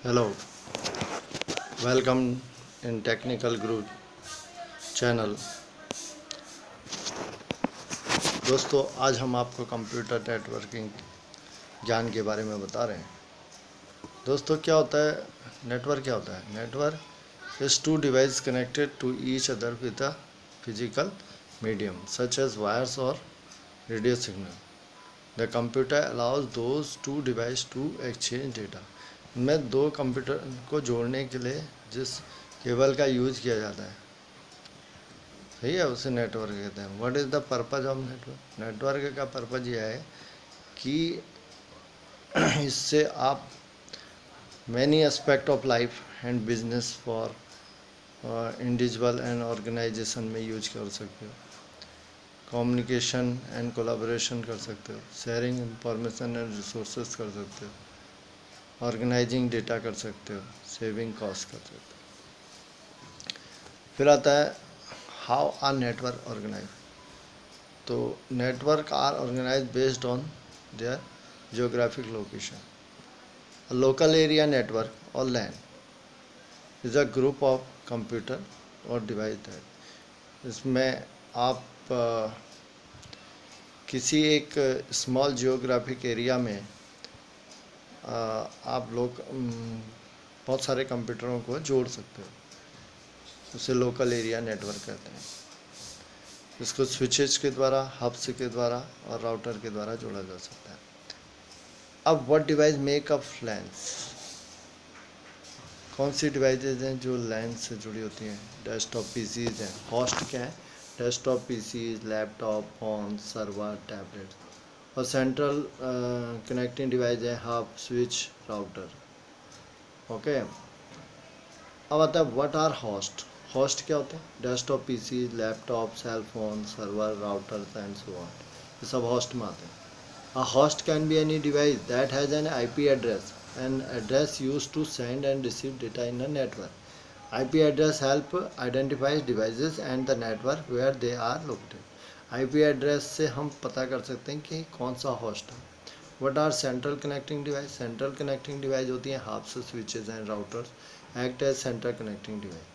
Hello, welcome in Technical Group channel. दोस्तों, आज हम आपको कंप्यूटर नेटवर्किंग ज्ञान के बारे में बता रहे हैं। दोस्तों, क्या होता है नेटवर्क? क्या होता है network? Is two device connected to each other with a physical medium such as wires और radio signal. The computer allows those two device to exchange data. इनमें दो कंप्यूटर को जोड़ने के लिए जिस केबल का यूज किया जाता है, सही है, उसे नेटवर्क कहते हैं। What is the purpose of network? Network का पर्पज़ यह है कि इससे आप many aspect of life and business for individual and organisation में यूज कर सकते हो। कम्युनिकेशन एंड कोलाबोरेशन कर सकते हो, शेयरिंग इंफॉर्मेशन एंड रिसोर्सेज कर सकते हो, ऑर्गेनाइजिंग डेटा कर सकते हो, सेविंग कॉस्ट कर सकते हो। फिर आता है हाउ आर नेटवर्क ऑर्गेनाइज। तो network are organize based on their geographic location. Local area network और LAN is a group of computer और डिवाइस दैट, इसमें आप किसी एक स्मॉल जियोग्राफिक एरिया में आप लोग बहुत सारे कंप्यूटरों को जोड़ सकते हो, उसे लोकल एरिया नेटवर्क कहते हैं। इसको स्विचेज के द्वारा, हब्स के द्वारा और राउटर के द्वारा जोड़ा जा सकता है। अब what device make up lens? कौन सी डिवाइसेज हैं जो लैन से जुड़ी होती हैं? डेस्कटॉप पीसीज हैं। होस्ट क्या है? Desktop PCs, laptop, phone, server, tablet. और सेंट्रल कनेक्टिंग डिवाइस है हब, स्विच, राउटर। ओके। अब आता है व्हाट आर होस्ट? होस्ट क्या होते हैं? Desktop PCs, laptop, cell phone, server, router and so on, ये सब होस्ट में आते हैं। A host can be any device that has an IP address, an address used to send and receive data in a network. IP address help identify devices and the network where they are located. IP address से हम पता कर सकते हैं कि कौन सा host है। What are central connecting device? Central connecting device होती हैं hubs, switches and routers act as central connecting device.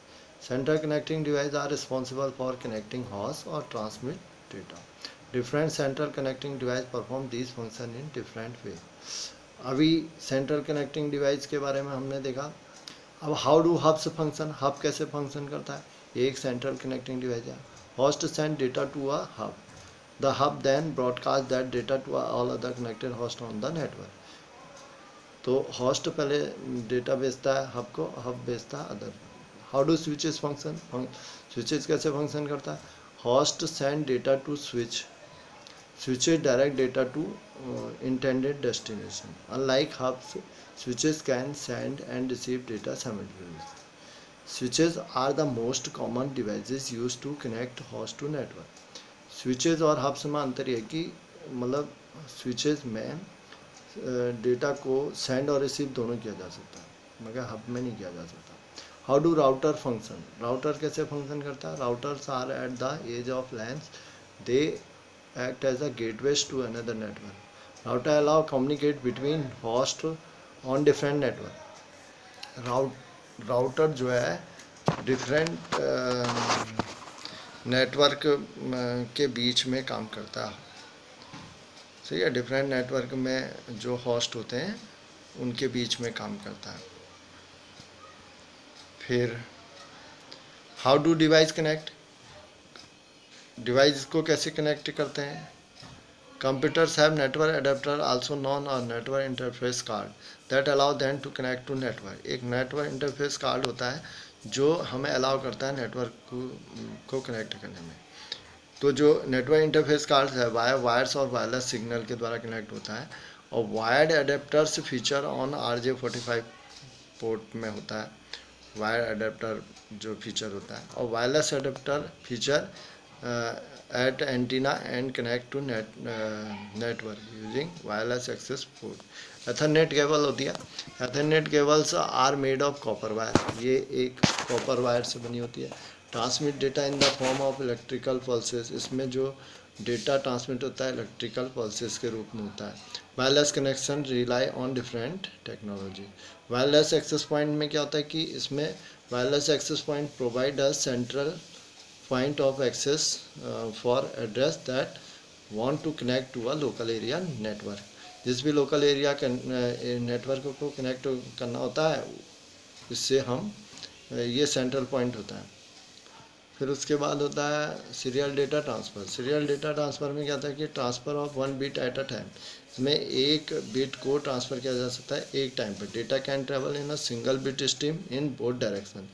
Central connecting device are responsible for connecting hosts or transmit data. Different central connecting device perform this function in different way. अभी central connecting device के बारे में हमने देखा। अब how do hubs function? Hub कैसे function करता है? एक सेंट्रल कनेक्टिंग डिवाइस है। Host send data to a hub, the hub then broadcast that data to all other connected host on the network. तो होस्ट पहले डेटा भेजता है hub को, हब भेजता है other. How do switches function? Switches कैसे function करता है? Host send data to switch, switches direct data to intended destination. Unlike hubs, switches can send and receive data simultaneously. Switches are the most common devices used to connect host to network. Switches और hubs में अंतर यह कि मतलब switches में data को send और receive दोनों किया जा सकता है, मगर hub में नहीं किया जा सकता। How do router function? Router कैसे function करता है? Routers are at the edge of LANs. They act as a gateways to another network. Router allow communicate between host on different network. Router जो है डिफरेंट नेटवर्क के बीच में काम करता है, सही है। डिफरेंट नेटवर्क में जो होस्ट होते हैं उनके बीच में काम करता है। फिर how do device connect? Device को कैसे कनेक्ट करते हैं? Computers have network adapter also known और network interface card that allow them to connect to network. एक नेटवर्क इंटरफेस कार्ड होता है जो हमें अलाउ करता है नेटवर्क को कनेक्ट करने में। तो जो नेटवर्क इंटरफेस कार्ड है वायर्स और वायरलेस सिग्नल के द्वारा कनेक्ट होता है। और wired adapters feature on RJ45 port में होता है, वायर एडेप्टर जो फीचर होता है। और wireless adapter feature at antenna and connect to network using wireless access port. Ethernet cable होती है। Ethernet cables are made of copper wire, ये एक कॉपर वायर से बनी होती है। Transmit data in the form of electrical pulses, इसमें जो डेटा ट्रांसमिट होता है इलेक्ट्रिकल पल्सेस के रूप में होता है। Wireless connection rely on different technology. Wireless access point में क्या होता है कि इसमें wireless access point provide a central point of access for address that want to connect to a local area network. जिस भी लोकल एरिया नेटवर्क को connect करना होता है इससे हम ये सेंट्रल पॉइंट होता है। फिर उसके बाद होता है serial data transfer. Serial data transfer में क्या होता है कि transfer of one bit eight a time. इसमें एक बिट को ट्रांसफ़र किया जा सकता है एक टाइम पर। Data can travel in a single bit stream in both direction.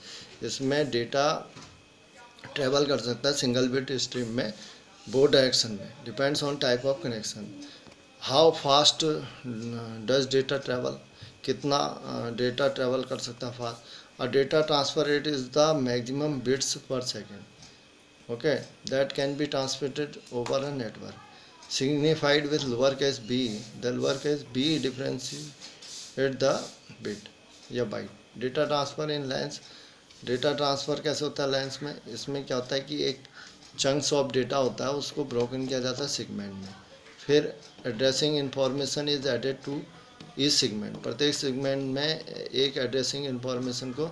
इसमें डेटा ट्रेवल कर सकता है सिंगल बिट स्ट्रीम में बोथ डायरेक्शन में, depends on type of connection. How fast does data travel, कितना डेटा ट्रेवल कर सकता है fast. A data transfer rate is the maximum bits per second, okay, that can be transmitted over a network signified with lowercase b. The lowercase b differentiate the bit या byte। Data transfer इन lens. Data transfer कैसे होता है lens में? इसमें क्या होता है कि एक चंक्स ऑफ डेटा होता है उसको ब्रोकन किया जाता है सेगमेंट में। फिर addressing information is added to each segment. प्रत्येक सेगमेंट में एक एड्रेसिंग इंफॉर्मेशन को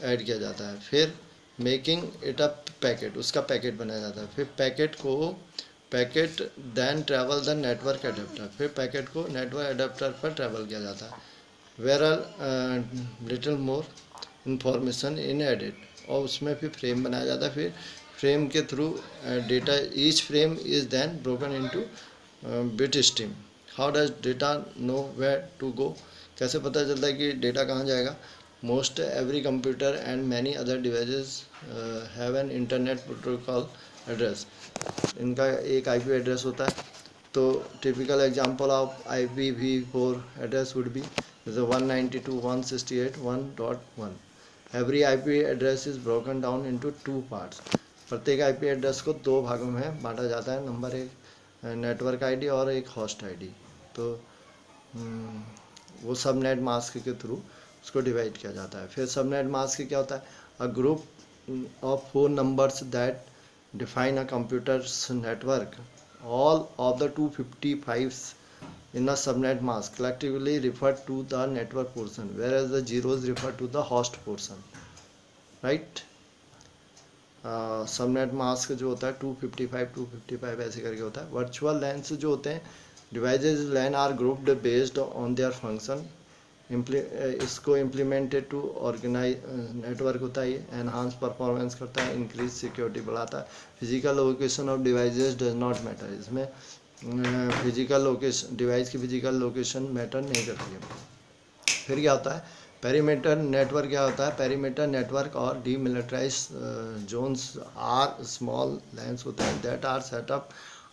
ऐड किया जाता है। फिर मेकिंग इट अ पैकेट, उसका पैकेट बनाया जाता है। फिर packet then travel the network adapter. फिर पैकेट को नेटवर्क एडेप्टर पर ट्रैवल किया जाता है। Where are little more information in edit, और उसमें फिर फ्रेम बनाया जाता है। फिर फ्रेम के through data, each frame is then broken into bit stream. How does data know where to go, कैसे पता चलता है कि डेटा कहाँ जाएगा? Most every computer and many other devices have an internet protocol address. इनका एक आईपी एड्रेस होता है। तो typical example of IPv4 address would be 192.168.1.1। Every IP address is broken down into two parts. प्रत्येक IP address को दो भागों में बांटा जाता है। नंबर एक नेटवर्क आईडी और एक होस्ट आईडी। तो वो सबनेट मास्क के थ्रू उसको डिवाइड किया जाता है। फिर सबनेट मास्क क्या होता है? अ group of 4 numbers that define a computer's network. All of the 255s in a subnet mask collectively refer to the network portion, whereas the zeros refer to the host portion, right? Subnet mask जो होता है 255 ऐसे करके होता है। Virtual lens जो होते हैं, devices LAN are grouped based on their function. इसको इम्प्लीमेंटेड टू ऑर्गेनाइज नेटवर्क होता है। ये एनहांस परफॉर्मेंस करता है, इंक्रीज सिक्योरिटी बढ़ाता है। Physical location of devices does not matter. इसमें फिजिकल लोकेशन, डिवाइस की फिजिकल लोकेशन मैटर नहीं करती है। फिर क्या होता है? पेरीमीटर नेटवर्क क्या होता है? पेरीमीटर नेटवर्क और demilitarize zones are small LANs होते हैं that are setup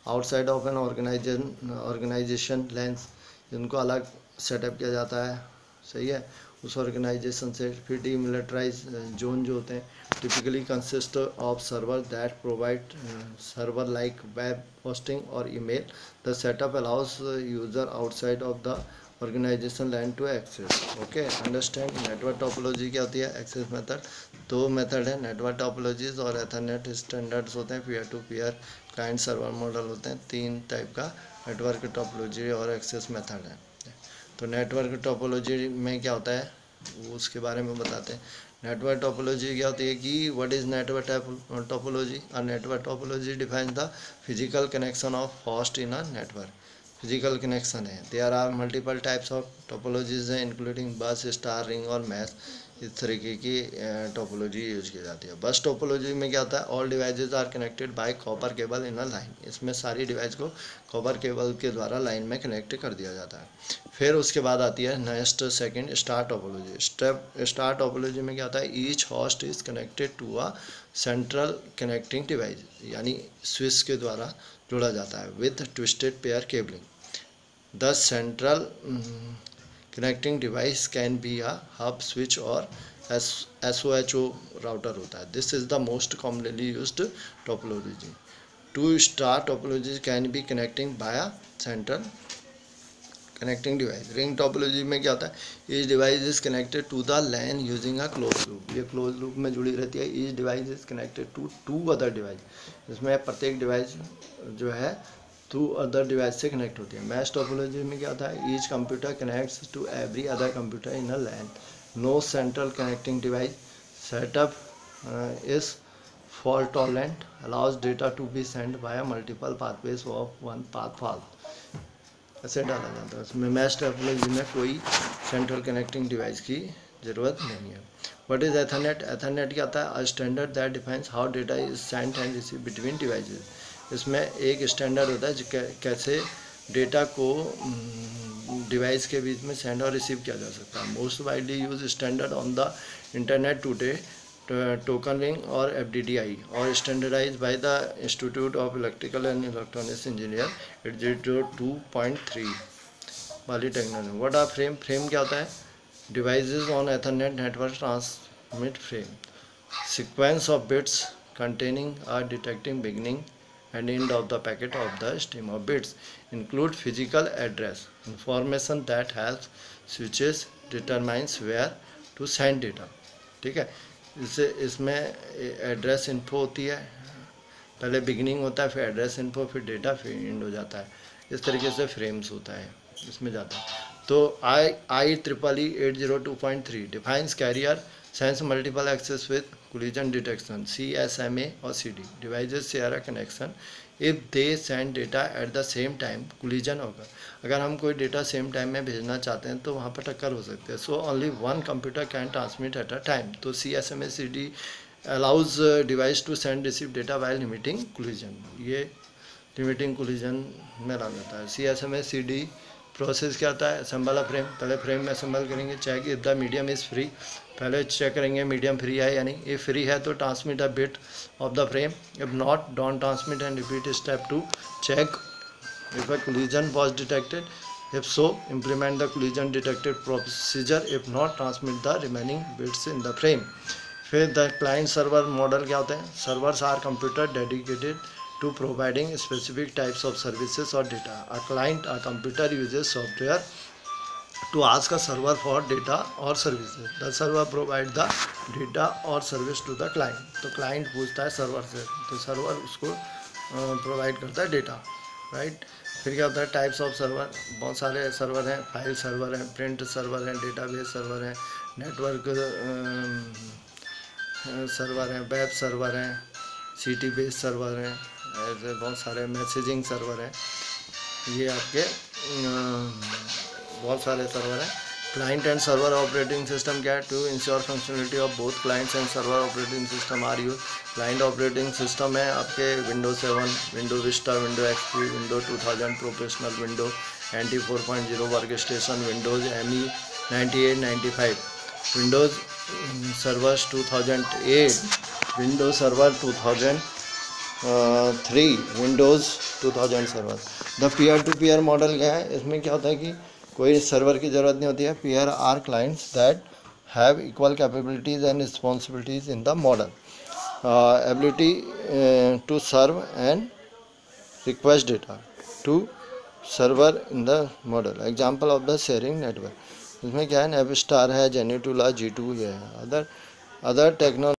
outside of an organization LANs. जिनको अलग सेटअप किया जाता है, सही है, उस ऑर्गेनाइजेशन से। फिर डीमिलिटराइज जोन जो होते हैं typically consist of server that provide server like web hosting और email. The setup allows user outside of the organization LAN to access. Okay, understand. Network topology क्या होती है? Access method. दो मेथड है, network topologies और Ethernet standards होते हैं। Peer to peer client server model होते हैं। 3 टाइप का नेटवर्क टोपोलॉजी और एक्सेस मेथड है। तो नेटवर्क टोपोलॉजी में क्या होता है वो उसके बारे में बताते हैं। नेटवर्क टोपोलॉजी क्या होती है कि what is network topology? A network topology defines the physical connection of host in a network. Physical connection है। There are multiple types of topologies हैं इंक्लूडिंग बस, स्टार, रिंग और मैश। इस तरीके की टोपोलॉजी यूज की जाती है। बस टोपोलॉजी में क्या होता है? All devices are connected by copper cable in a line. इसमें सारी डिवाइस को कॉपर केबल के द्वारा लाइन में कनेक्ट कर दिया जाता है। फिर उसके बाद आती है next second star topology. Star topology में क्या होता है? Each host is connected to a central connecting device, यानी स्विच के द्वारा जोड़ा जाता है with twisted pair cabling. The central connecting device can be a hub, switch और SOHO राउटर होता है। This is the most commonly used topology. To star topology can be connecting by a central connecting device. Ring topology में क्या होता है? Each device is connected to the LAN using a close loop. ये close loop में जुड़ी रहती है। Each device is connected to 2 other device. इसमें प्रत्येक डिवाइस जो है टू अदर डिवाइस से कनेक्ट होती है। मैश टोपोलॉजी में क्या होता है, each computer connects to every other computer in a LAN, no central connecting device, setup is fault tolerant, allows data to be sent via multiple pathways of one path fast, ऐसे डाला जाता है। उसमें mash topology में कोई central connecting device की ज़रूरत नहीं है। What is Ethernet? एथरनेट क्या होता है, a standard that defines how data is sent and receive between devices. इसमें एक स्टैंडर्ड होता है जो कैसे डेटा को डिवाइस के बीच में सेंड और रिसीव किया जा सकता है। Most widely use standard on the internet today token ring or FDDI or standardized by the Institute of Electrical and Electronics Engineer 802.3 वाली technology. What are frame? Frame क्या होता है, devices on Ethernet network transmit frame, sequence of bits containing or detecting beginning and end of the packet of the stream of bits, include physical address information that helps switches determines where to send data। ठीक है, इसमें address info होती है, पहले beginning होता है, फिर address info, फिर डेटा, फिर एंड हो जाता है। इस तरीके से फ्रेम्स होता है, इसमें जाता है। तो IEEE 802.3 defines carrier sense multiple access with collision detection, CSMA और CD devices share a connection if they send data at the same time collision होगा। अगर हम कोई डेटा सेम टाइम में भेजना चाहते हैं तो वहाँ पर टक्कर हो सकती है। So only one computer can transmit at a time. तो CSMA CD allows device to send receive data while limiting collision, ये लिमिटिंग कोलिजन में ला जाता है। CSMA CD प्रोसेस क्या होता है, असेंबल अ फ्रेम, पहले फ्रेम में असेंबल करेंगे, check if the medium is free, पहले चेक करेंगे मीडियम फ्री है या नहीं, इफ फ्री है तो transmit a bit of the frame, if not don't transmit and repeat step two check if a collision was detected, if so implement the collision detected procedure, if not transmit the remaining bits in the frame. फिर the client server model क्या होते हैं, servers are computer dedicated to providing specific types of services or data. A client, a computer uses software to ask a server for data or services. The server provide the data or service to the client. तो client पूछता है server से, तो server उसको provide करता है data, right. फिर क्या होता है, टाइप्स ऑफ सर्वर, बहुत सारे सर्वर हैं, फाइल सर्वर हैं, प्रिंट सर्वर हैं, डेटाबेस सर्वर हैं, नेटवर्क सर्वर हैं, वेब सर्वर हैं, सिटी बेस्ड सर्वर हैं, ऐसे बहुत सारे मैसेजिंग सर्वर हैं, ये आपके बहुत सारे सर्वर हैं। Client and server operating system क्या है, to ensure functionality of both clients and server operating system are use. Client operating system है आपके Windows 7, Window Vista, Window XP, Window 2000 professional, Window NT 4.0 workstation, Windows ME 98, 95, Windows server 2008, Windows server 2003, Windows 2000 server. The peer to peer model क्या है, इसमें क्या होता है कि कोई सर्वर की ज़रूरत नहीं होती है। Peer are clients that have equal capabilities and responsibilities in the model, ability to serve and request data to server in the model. Example of the sharing network, इसमें क्या है, नेविस्टार है, जेनेटुला, G2 ये है। Other technology